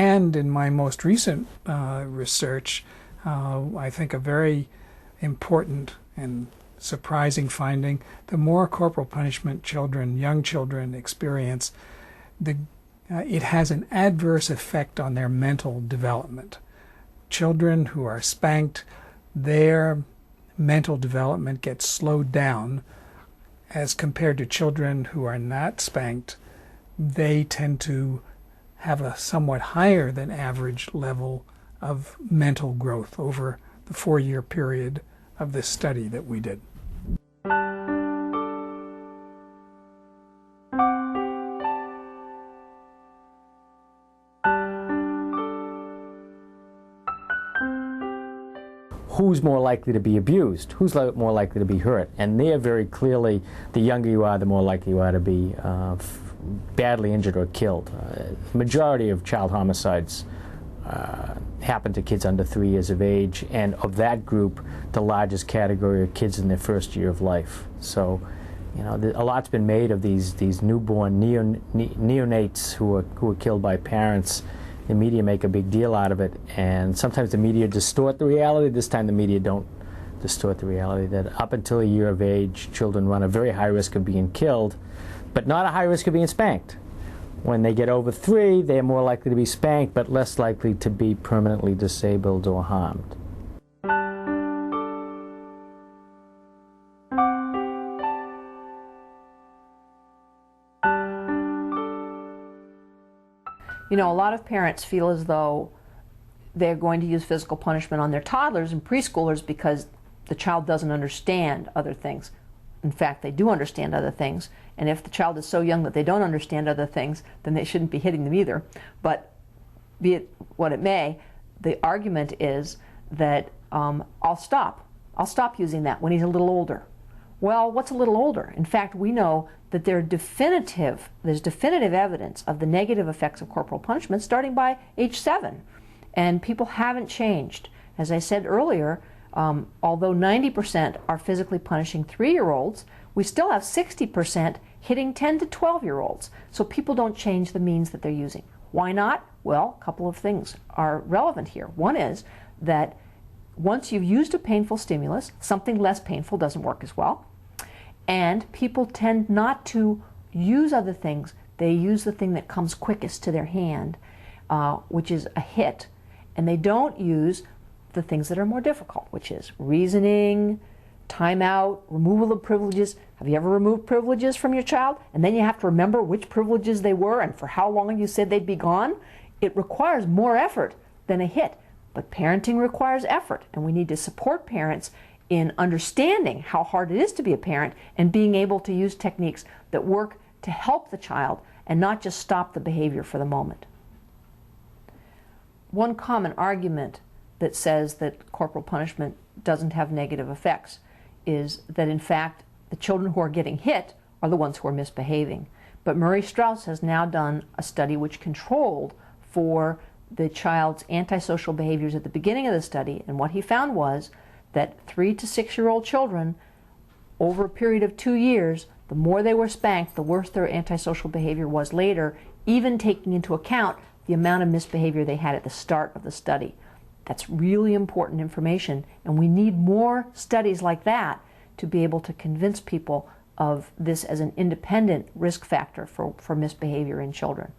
And in my most recent research, I think a very important and surprising finding, the more corporal punishment young children experience, it has an adverse effect on their mental development. Children who are spanked, their mental development gets slowed down as compared to children who are not spanked. They tend to have a somewhat higher than average level of mental growth over the 4-year period of this study that we did. Who's more likely to be abused? Who's more likely to be hurt? And there very clearly, the younger you are, the more likely you are to be badly injured or killed. Majority of child homicides happen to kids under 3 years of age, and of that group, the largest category are kids in their first year of life. So, you know, a lot's been made of these newborn neonates who are killed by parents. The media make a big deal out of it, and sometimes the media distort the reality. This time the media don't distort the reality that up until a year of age, children run a very high risk of being killed, but not a high risk of being spanked. When they get over 3, they're more likely to be spanked, but less likely to be permanently disabled or harmed. You know, a lot of parents feel as though they're going to use physical punishment on their toddlers and preschoolers because the child doesn't understand other things. In fact, they do understand other things, and if the child is so young that they don't understand other things, then they shouldn't be hitting them either. But be it what it may, the argument is that I'll stop using that when he's a little older. Well, what's a little older? In fact, we know that there's definitive evidence of the negative effects of corporal punishment starting by age 7. And people haven't changed. As I said earlier, although 90% are physically punishing 3-year-olds, we still have 60% hitting 10 to 12-year-olds. So people don't change the means that they're using. Why not? Well, a couple of things are relevant here. One is that once you've used a painful stimulus, something less painful doesn't work as well. And people tend not to use other things. They use the thing that comes quickest to their hand, which is a hit. And they don't use the things that are more difficult, which is reasoning, timeout, removal of privileges. Have you ever removed privileges from your child? And then you have to remember which privileges they were and for how long you said they'd be gone? It requires more effort than a hit. But parenting requires effort, and we need to support parents in understanding how hard it is to be a parent and being able to use techniques that work to help the child and not just stop the behavior for the moment. One common argument that says that corporal punishment doesn't have negative effects is that in fact the children who are getting hit are the ones who are misbehaving. But Murray Strauss has now done a study which controlled for the child's antisocial behaviors at the beginning of the study, and what he found was that 3 to 6-year-old children, over a period of 2 years, the more they were spanked, the worse their antisocial behavior was later, even taking into account the amount of misbehavior they had at the start of the study. That's really important information, and we need more studies like that to be able to convince people of this as an independent risk factor for misbehavior in children.